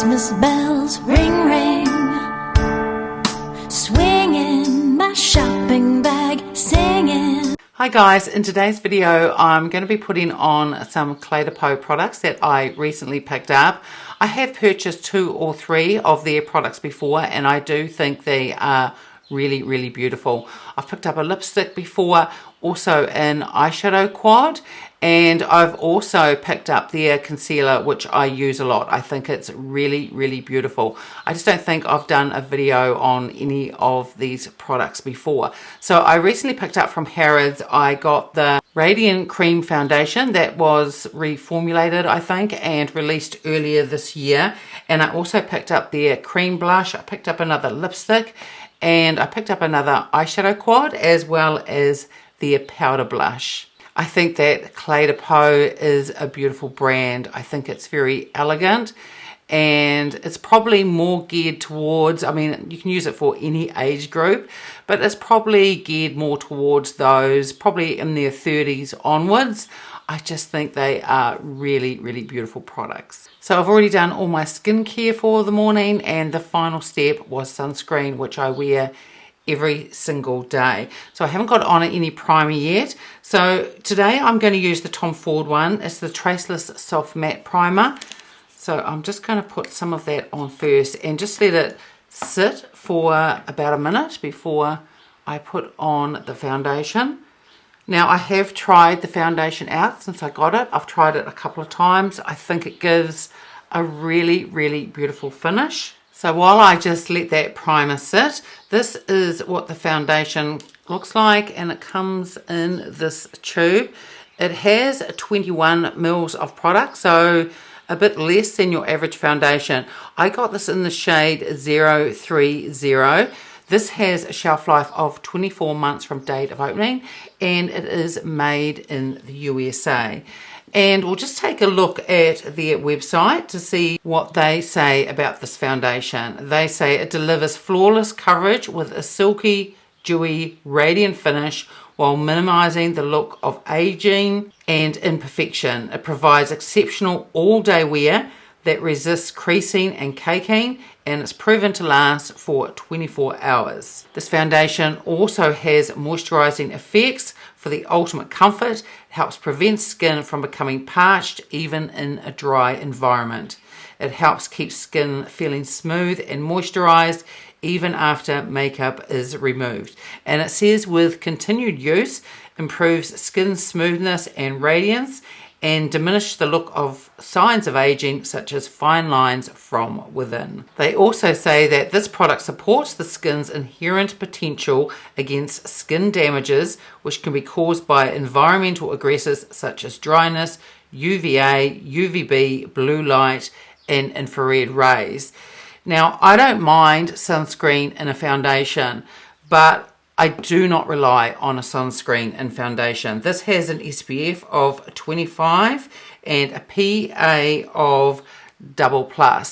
Christmas bells ring, ring, swinging my shopping bag, singing. Hi guys, in today's video I'm going to be putting on some Cle de Peau products that I recently picked up. I have purchased 2 or 3 of their products before and I do think they are really beautiful. I've picked up a lipstick before, also an eyeshadow quad, and I've also picked up their concealer, which I use a lot. I think it's really beautiful. I just don't think I've done a video on any of these products before. So I recently picked up from Harrods, I got the Radiant Cream Foundation that was reformulated, I think, and released earlier this year. And I also picked up their cream blush, I picked up another lipstick, and I picked up another eyeshadow quad as well as their powder blush. I think that Cle de Peau is a beautiful brand. I think it's very elegant and it's probably more geared towards, I mean, you can use it for any age group, but it's probably geared more towards those probably in their 30s onwards. I just think they are really beautiful products. So I've already done all my skincare for the morning, and the final step was sunscreen, which I wear every single day. So I haven't got on any primer yet. So today I'm going to use the Tom Ford one. It's the Traceless Soft Matte Primer. So I'm just going to put some of that on first and just let it sit for about a minute before I put on the foundation. Now I have tried the foundation out since I got it. I've tried it a couple of times. I think it gives a really beautiful finish. So while I just let that primer sit, this is what the foundation looks like, and it comes in this tube. It has 21 mils of product, so a bit less than your average foundation. I got this in the shade 030. This has a shelf life of 24 months from date of opening, and it is made in the USA. And we'll just take a look at their website to see what they say about this foundation. They say it delivers flawless coverage with a silky, dewy, radiant finish while minimizing the look of aging and imperfection. It provides exceptional all-day wear that resists creasing and caking, and it's proven to last for 24 hours. This foundation also has moisturizing effects for the ultimate comfort. It helps prevent skin from becoming parched even in a dry environment. It helps keep skin feeling smooth and moisturized even after makeup is removed. And it says with continued use, improves skin smoothness and radiance, and diminish the look of signs of aging such as fine lines from within. They also say that this product supports the skin's inherent potential against skin damages which can be caused by environmental aggressors such as dryness, UVA, UVB, blue light and infrared rays. Now I don't mind sunscreen in a foundation, but I do not rely on a sunscreen in foundation. This has an SPF of 25 and a PA of AA+.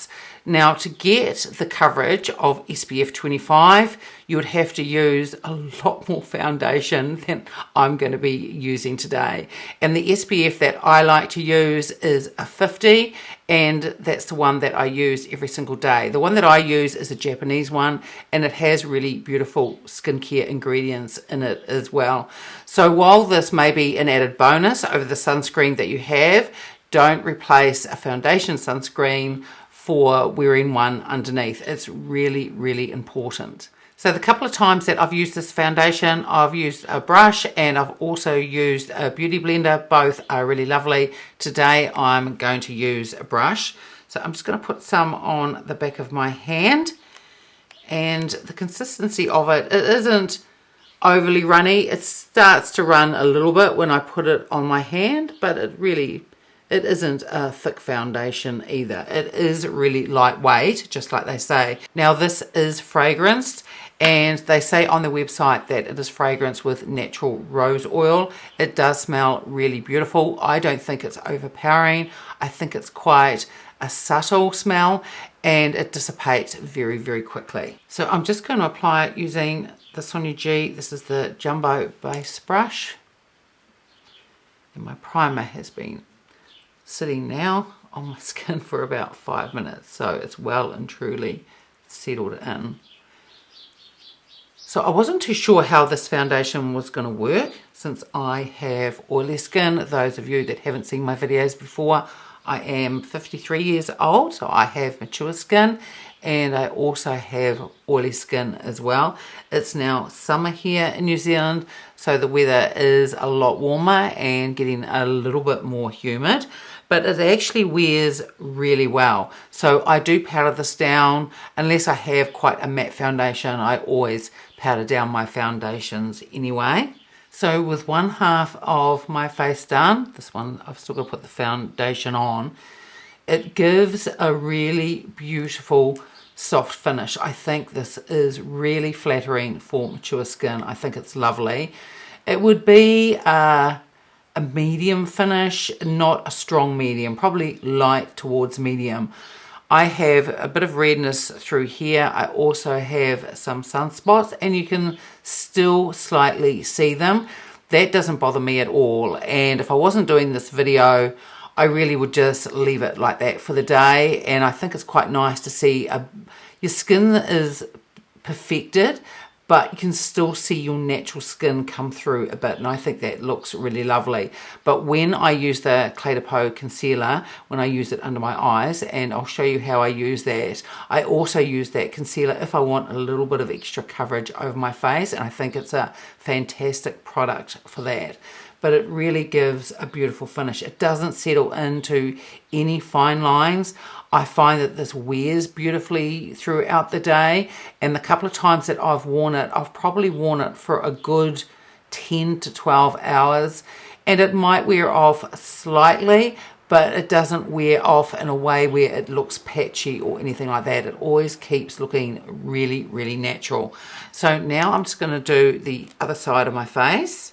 Now to get the coverage of SPF 25, you would have to use a lot more foundation than I'm going to be using today. And the SPF that I like to use is a 50, and that's the one that I use every single day. The one that I use is a Japanese one, and it has really beautiful skincare ingredients in it as well. So while this may be an added bonus over the sunscreen that you have, don't replace a foundation sunscreen for wearing one underneath. It's really important. So the couple of times that I've used this foundation, I've used a brush and I've also used a beauty blender. Both are really lovely. Today I'm going to use a brush. So I'm just going to put some on the back of my hand, and the consistency of it isn't overly runny. It starts to run a little bit when I put it on my hand, but it isn't a thick foundation either. It is really lightweight, just like they say. Now this is fragranced, and they say on the website that it is fragranced with natural rose oil. It does smell really beautiful. I don't think it's overpowering. I think it's quite a subtle smell, and it dissipates very quickly. So I'm just going to apply it using the Sonia G. This is the Jumbo Base Brush. And my primer has been sitting now on my skin for about 5 minutes, so it's well and truly settled in. So I wasn't too sure how this foundation was going to work since I have oily skin. Those of you that haven't seen my videos before, I am 53 years old, so I have mature skin, and I also have oily skin as well. It's now summer here in New Zealand, so the weather is a lot warmer and getting a little bit more humid, but it actually wears really well. So I do powder this down. Unless I have quite a matte foundation, I always powder down my foundations anyway. So with one half of my face done, this one I've still got to put the foundation on, it gives a really beautiful soft finish. I think this is really flattering for mature skin. I think it's lovely. It would be a medium finish, not a strong medium, probably light towards medium. I have a bit of redness through here. I also have some sunspots, and you can still slightly see them. That doesn't bother me at all, and if I wasn't doing this video, I really would just leave it like that for the day. And I think it's quite nice to see your skin is perfected, but you can still see your natural skin come through a bit, and I think that looks really lovely. But when I use the Cle de Peau concealer, when I use it under my eyes, and I'll show you how I use that, I also use that concealer if I want a little bit of extra coverage over my face, and I think it's a fantastic product for that. But it really gives a beautiful finish. It doesn't settle into any fine lines. I find that this wears beautifully throughout the day, and the couple of times that I've worn it, I've probably worn it for a good 10 to 12 hours, and it might wear off slightly, but it doesn't wear off in a way where it looks patchy or anything like that. It always keeps looking really, really natural. So now I'm just going to do the other side of my face.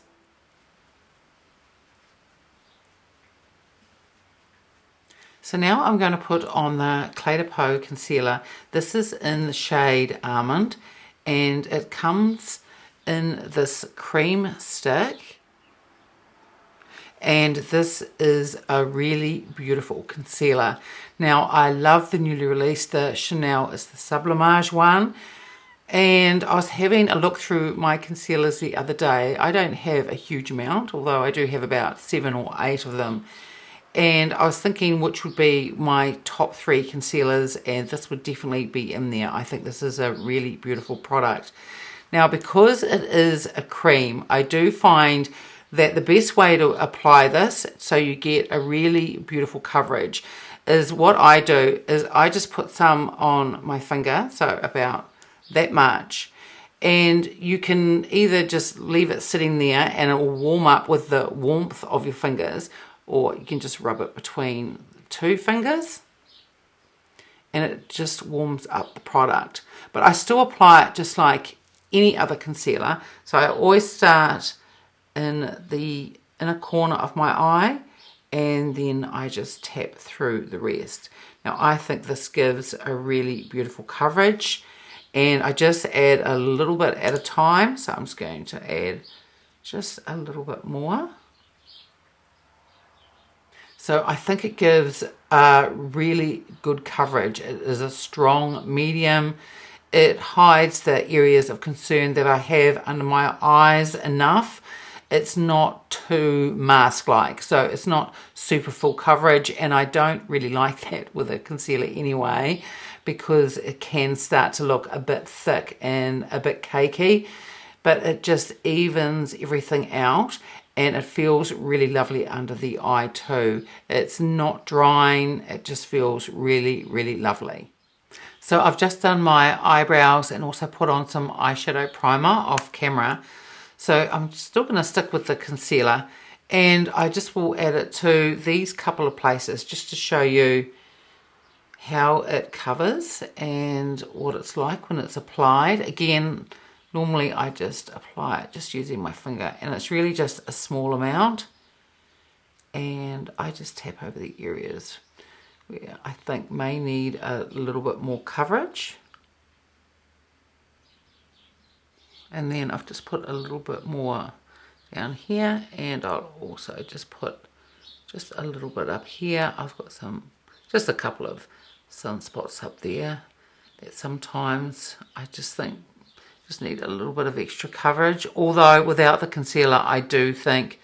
So now I'm going to put on the Cle de Peau concealer. This is in the shade Almond, and it comes in this cream stick. And this is a really beautiful concealer. Now I love the newly released, the Chanel is the Sublimage one. And I was having a look through my concealers the other day. I don't have a huge amount, although I do have about 7 or 8 of them. And I was thinking which would be my top 3 concealers, and this would definitely be in there. I think this is a really beautiful product. Now, because it is a cream, I do find that the best way to apply this so you get a really beautiful coverage is what I do is I just put some on my finger, so about that much, and you can either just leave it sitting there and it will warm up with the warmth of your fingers, or you can just rub it between 2 fingers and it just warms up the product. But I still apply it just like any other concealer. So I always start in the inner corner of my eye, and then I just tap through the rest. Now I think this gives a really beautiful coverage, and I just add a little bit at a time. So I'm just going to add just a little bit more. So I think it gives a really good coverage. It is a strong medium. It hides the areas of concern that I have under my eyes enough. It's not too mask-like, so it's not super full coverage, and I don't really like that with a concealer anyway, because it can start to look a bit thick and a bit cakey, but it just evens everything out. And it feels really lovely under the eye too. It's not drying, it just feels really, really lovely. So I've just done my eyebrows and also put on some eyeshadow primer off camera. So I'm still going to stick with the concealer, and I just will add it to these couple of places just to show you how it covers and what it's like when it's applied. Again, normally I just apply it just using my finger, and it's really just a small amount, and I just tap over the areas where I think may need a little bit more coverage. And then I've just put a little bit more down here, and I'll also just put just a little bit up here. I've got some Just a couple of sunspots up there that sometimes I just think just need a little bit of extra coverage. Although without the concealer, I do think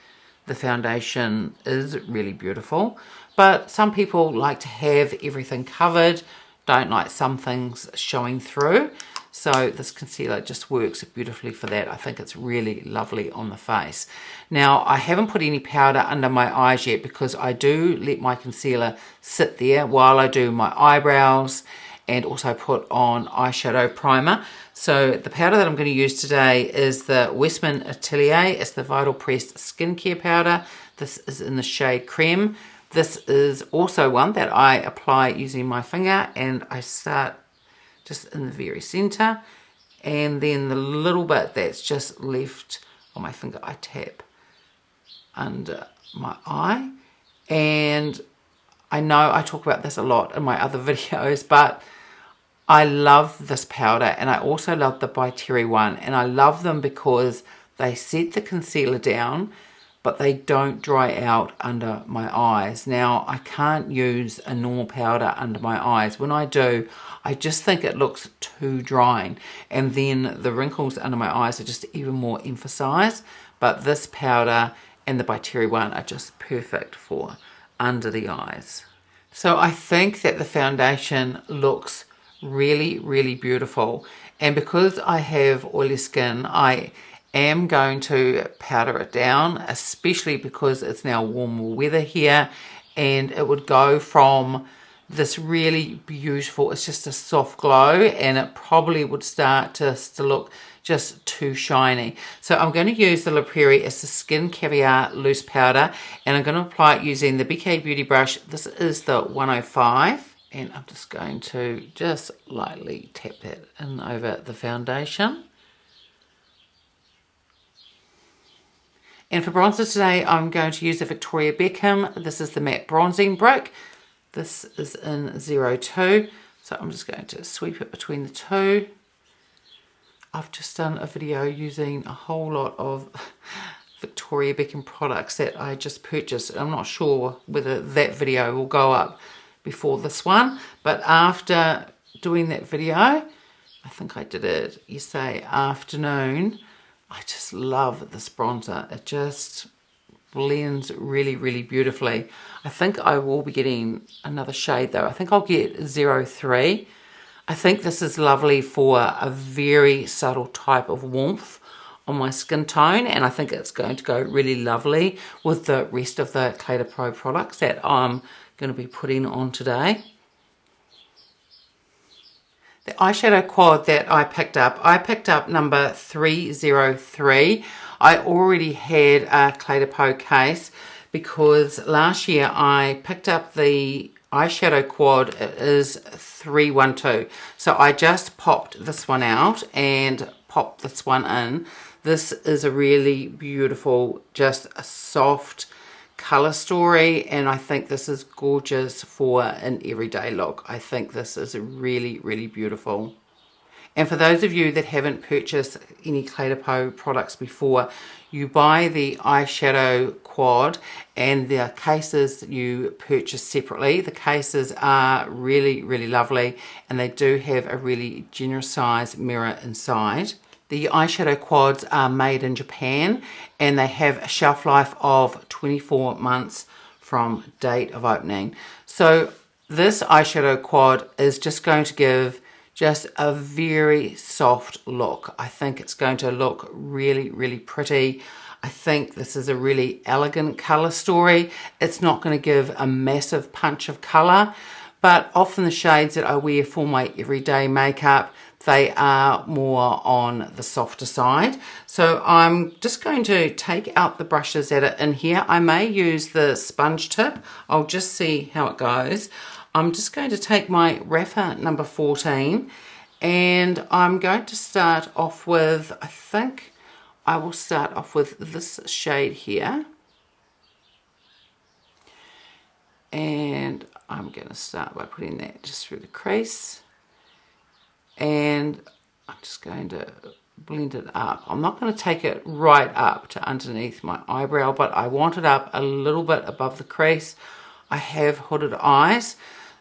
the foundation is really beautiful. But some people like to have everything covered, don't like some things showing through. So this concealer just works beautifully for that. I think it's really lovely on the face. Now, I haven't put any powder under my eyes yet because I do let my concealer sit there while I do my eyebrows and also put on eyeshadow primer. So the powder that I'm going to use today is the Westman Atelier. It's the Vital Press Skincare Powder. This is in the shade Creme. This is also one that I apply using my finger, and I start just in the very center, and then the little bit that's just left on my finger I tap under my eye. And I know I talk about this a lot in my other videos, but I love this powder, and I also love the by Prairie one, and I love them because they set the concealer down but they don't dry out under my eyes. Now, I can't use a normal powder under my eyes. When I do, I just think it looks too drying, and then the wrinkles under my eyes are just even more emphasized. But this powder and the by Prairie one are just perfect for under the eyes. So I think that the foundation looks really, really beautiful, and because I have oily skin, I am going to powder it down, especially because it's now warmer weather here, and it would go from this really beautiful, it's just a soft glow, and it probably would start to look just too shiny. So I'm going to use the Prairie as the Skin Caviar loose powder, and I'm going to apply it using the BK Beauty brush. This is the 105, and I'm just going to just lightly tap that in over the foundation. And for bronzer today, I'm going to use the Victoria Beckham. This is the matte bronzing brick. This is in 02. So I'm just going to sweep it between the two. I've just done a video using a whole lot of Victoria Beckham products that I just purchased. I'm not sure whether that video will go up before this one. But after doing that video, I think I did it yesterday afternoon, I just love this bronzer. It just blends really, really beautifully. I think I will be getting another shade though. I think I'll get 03. I think this is lovely for a very subtle type of warmth on my skin tone, and I think it's going to go really lovely with the rest of the Cle de Peau products that I'm going to be putting on today. The eyeshadow quad that I picked up number 303. I already had a Cle de Peau case because last year I picked up the eyeshadow quad. It is 312. So I just popped this one out and popped this one in. This is a really beautiful, just a soft color story, and I think this is gorgeous for an everyday look. I think this is really, really beautiful. And for those of you that haven't purchased any Cle de Peau products before, you buy the eyeshadow quad and the cases you purchase separately. The cases are really, really lovely, and they do have a really generous size mirror inside. The eyeshadow quads are made in Japan, and they have a shelf life of 24 months from date of opening. So this eyeshadow quad is just going to give just a very soft look. I think it's going to look really, really pretty. I think this is a really elegant color story. It's not going to give a massive punch of color, but often the shades that I wear for my everyday makeup, they are more on the softer side. So I'm just going to take out the brushes that are in here. I may use the sponge tip. I'll just see how it goes. I'm just going to take my Rapha number 14, and I'm going to start off with, I think I will start off with this shade here. And I'm going to start by putting that just through the crease. And I'm just going to blend it up. I'm not going to take it right up to underneath my eyebrow, but I want it up a little bit above the crease. I have hooded eyes,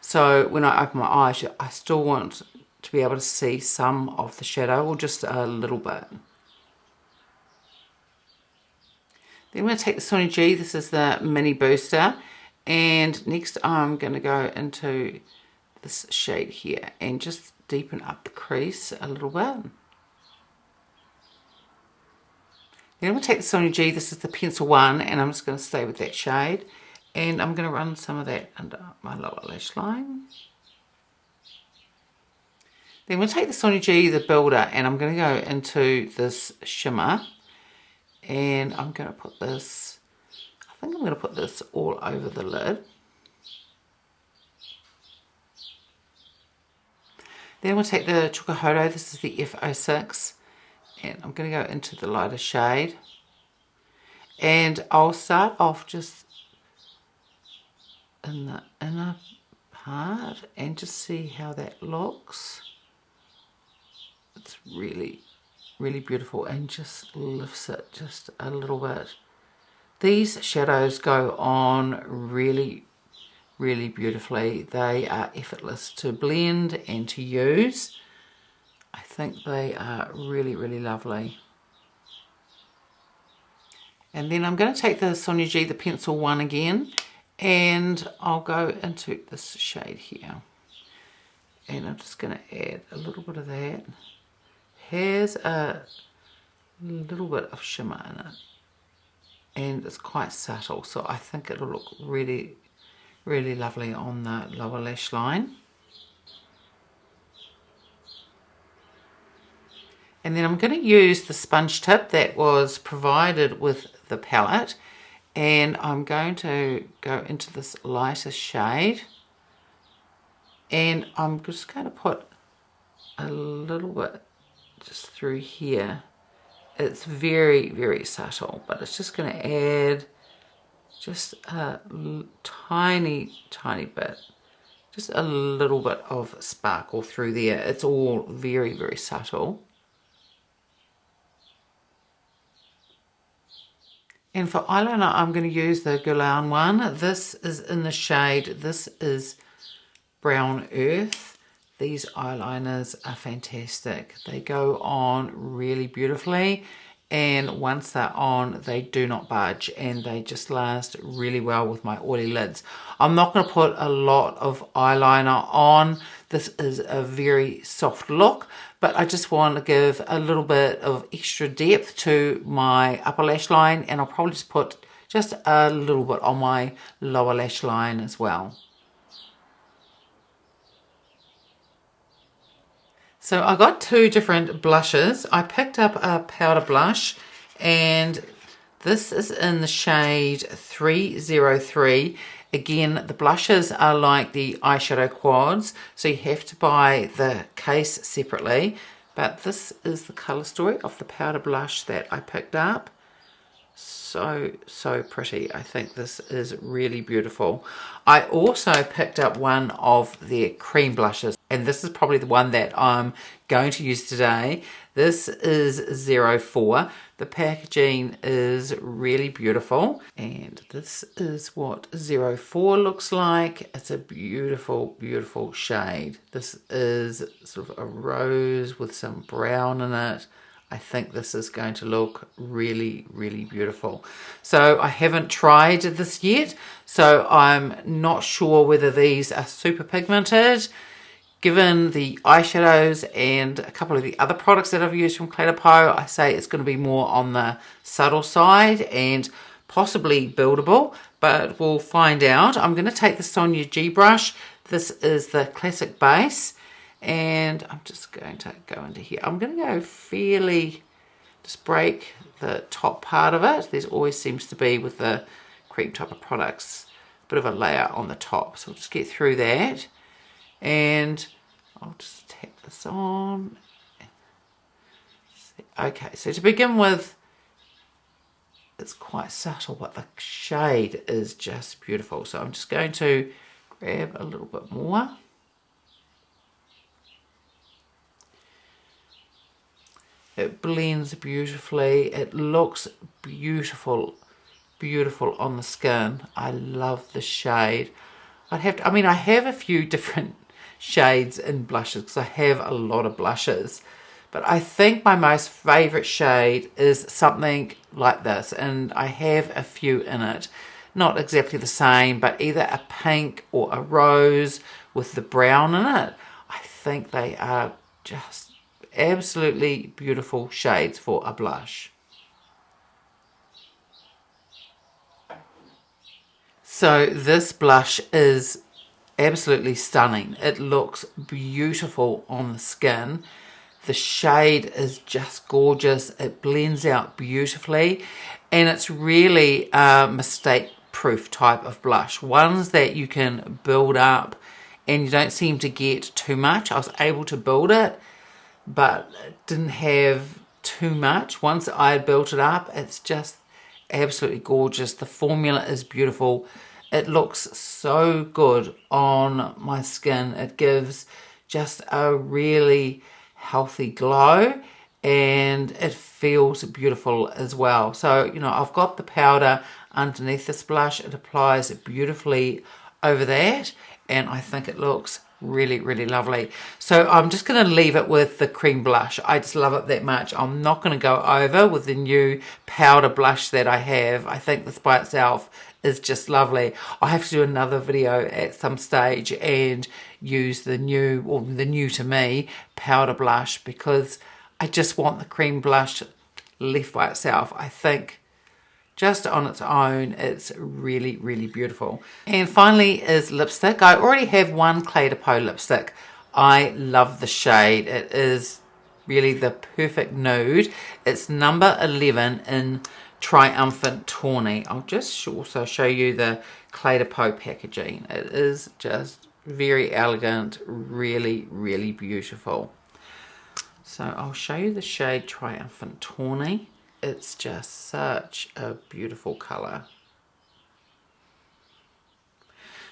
So when I open my eyes, I still want to be able to see some of the shadow, or just a little bit. Then I'm going to take the Sony G, this is the mini booster, and next I'm going to go into this shade here and just deepen up the crease a little bit. Then I'm going to take the Sony G, this is the pencil one, and I'm just going to stay with that shade. And I'm going to run some of that under my lower lash line. Then we'll take the Sony G, the builder, and I'm going to go into this shimmer. And I'm going to put this, I think I'm going to put this all over the lid. Then we'll take the Chukahodo, this is the F06. And I'm going to go into the lighter shade. And I'll start off just in the inner part and just see how that looks. It's really, really beautiful and just lifts it just a little bit. These shadows go on really, really beautifully. They are effortless to blend and to use. I think they are really, really lovely. And then I'm going to take the Sonia G, the pencil one again, and I'll go into this shade here. And I'm just going to add a little bit of that. Here's a little bit of shimmer in it. And it's quite subtle, so I think it'll look really, really lovely on the lower lash line. And then I'm going to use the sponge tip that was provided with the palette, and I'm going to go into this lighter shade, and I'm just going to put a little bit just through here. It's very, very subtle, but it's just going to add just a tiny, tiny bit, just a little bit of sparkle through there. It's all very, very subtle. And for eyeliner, I'm going to use the Guerlain one. This is in the shade, this is Brown Earth. These eyeliners are fantastic. They go on really beautifully, and once they're on, they do not budge, and they just last really well with my oily lids. I'm not going to put a lot of eyeliner on. This is a very soft look, but I just want to give a little bit of extra depth to my upper lash line, and I'll probably just put just a little bit on my lower lash line as well. So I got two different blushes. I picked up a powder blush, and this is in the shade 303. Again, the blushes are like the eyeshadow quads, so you have to buy the case separately. But this is the colour story of the powder blush that I picked up. So pretty. I think this is really beautiful. I also picked up one of their cream blushes, and this is probably the one that I'm going to use today. This is 04. The packaging is really beautiful, and this is what 04 looks like. It's a beautiful, beautiful shade. This is sort of a rose with some brown in it. I think this is going to look really, really beautiful. So I haven't tried this yet, so I'm not sure whether these are super pigmented. Given the eyeshadows and a couple of the other products that I've used from Cle de Peau, I say it's going to be more on the subtle side and possibly buildable, but we'll find out. I'm going to take the Sonia G brush. This is the classic base. And I'm just going to go into here. I'm going to go fairly, just break the top part of it. There's always seems to be with the cream type of products, a bit of a layer on the top. So we'll just get through that. And I'll just tap this on. Okay, so to begin with, it's quite subtle, but the shade is just beautiful. So I'm just going to grab a little bit more. It blends beautifully. It looks beautiful, beautiful on the skin. I love the shade. I mean, I have a few different shades in blushes because I have a lot of blushes. But I think my most favourite shade is something like this. And I have a few in it. Not exactly the same, but either a pink or a rose with the brown in it. I think they are just absolutely beautiful shades for a blush. So this blush is absolutely stunning. It looks beautiful on the skin. The shade is just gorgeous. It blends out beautifully, and it's really a mistake proof type of blush. Ones that you can build up and you don't seem to get too much. I was able to build it, but it didn't have too much. Once I built it up, it's just absolutely gorgeous. The formula is beautiful. It looks so good on my skin. It gives just a really healthy glow, and it feels beautiful as well. So, you know, I've got the powder underneath this blush. It applies beautifully over that, and I think it looks really, really lovely. So I'm just going to leave it with the cream blush. I just love it that much. I'm not going to go over with the new powder blush that I have. I think this by itself is just lovely. I have to do another video at some stage and use the new, or the new to me, powder blush, because I just want the cream blush left by itself. I think just on its own, it's really, really beautiful. And finally is lipstick. I already have one Cle de Peau lipstick. I love the shade. It is really the perfect nude. It's number 11 in Triumphant Tawny. I'll just also show you the Cle de Peau packaging. It is just very elegant, really, really beautiful. So I'll show you the shade Triumphant Tawny. It's just such a beautiful colour.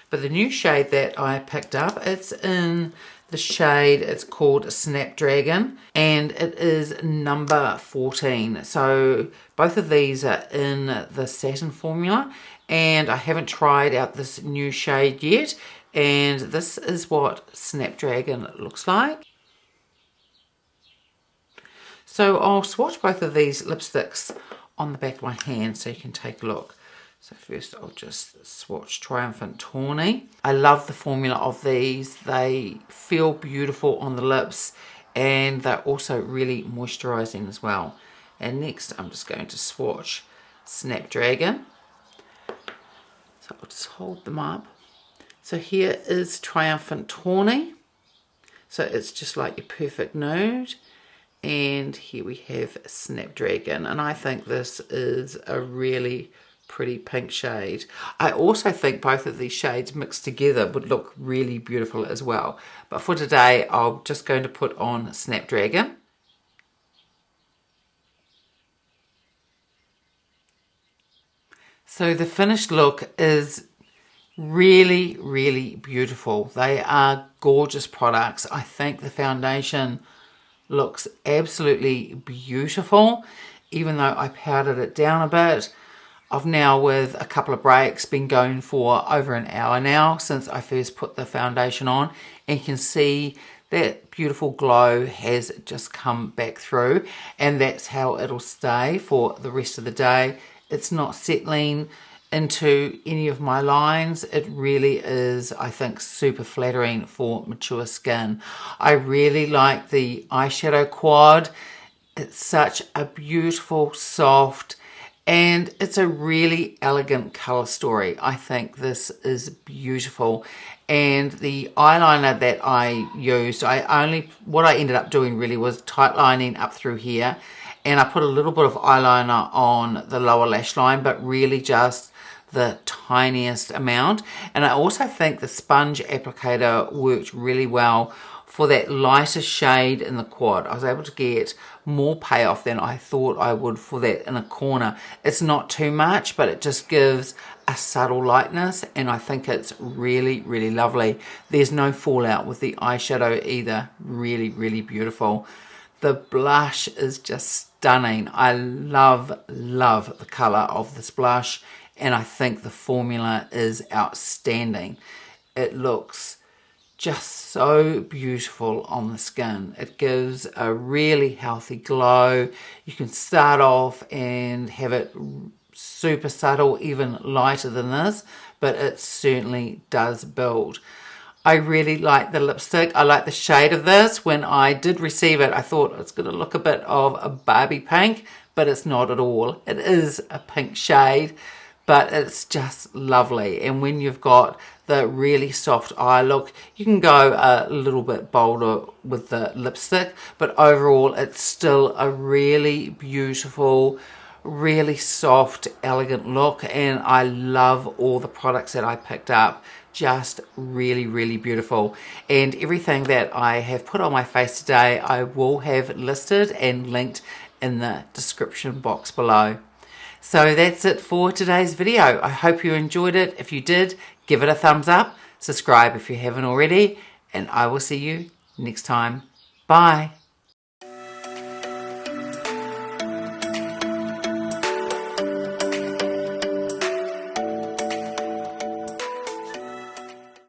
But the new shade that I picked up, it's in the shade, it's called Snapdragon, and it is number 14. So both of these are in the satin formula, and I haven't tried out this new shade yet, and this is what Snapdragon looks like. So I'll swatch both of these lipsticks on the back of my hand so you can take a look. So first I'll just swatch Triumphant Tawny. I love the formula of these. They feel beautiful on the lips, and they're also really moisturising as well. And next I'm just going to swatch Snapdragon. So I'll just hold them up. So here is Triumphant Tawny. So it's just like your perfect nude. And here we have Snapdragon, and I think this is a really pretty pink shade. I also think both of these shades mixed together would look really beautiful as well. But for today, I'm just going to put on Snapdragon. So the finished look is really, really beautiful. They are gorgeous products. I think the foundation looks absolutely beautiful, even though I powdered it down a bit. I've now, with a couple of breaks, been going for over an hour now since I first put the foundation on, and you can see that beautiful glow has just come back through, and that's how it'll stay for the rest of the day. It's not settling into any of my lines. It really is, I think, super flattering for mature skin. I really like the eyeshadow quad. It's such a beautiful, soft, and it's a really elegant color story. I think this is beautiful. And the eyeliner that I used, what I ended up doing really was tight lining up through here, and I put a little bit of eyeliner on the lower lash line, but really just the tiniest amount. And I also think the sponge applicator worked really well for that lighter shade in the quad. I was able to get more payoff than I thought I would for that in a corner. It's not too much, but it just gives a subtle lightness, and I think it's really, really lovely. There's no fallout with the eyeshadow either. Really, really beautiful. The blush is just stunning. I love, love the colour of this blush, and I think the formula is outstanding. it looks just so beautiful on the skin. It gives a really healthy glow. You can start off and have it super subtle, even lighter than this, but it certainly does build. I really like the lipstick. I like the shade of this. When I did receive it, I thought it's going to look a bit of a Barbie pink, but it's not at all. It is a pink shade, but it's just lovely. And when you've got the really soft eye look, you can go a little bit bolder with the lipstick, but overall it's still a really beautiful, really soft, elegant look. And I love all the products that I picked up. Just really, really beautiful. And everything that I have put on my face today, I will have listed and linked in the description box below. So that's it for today's video. I hope you enjoyed it. If you did, give it a thumbs up, subscribe if you haven't already, and I will see you next time. Bye.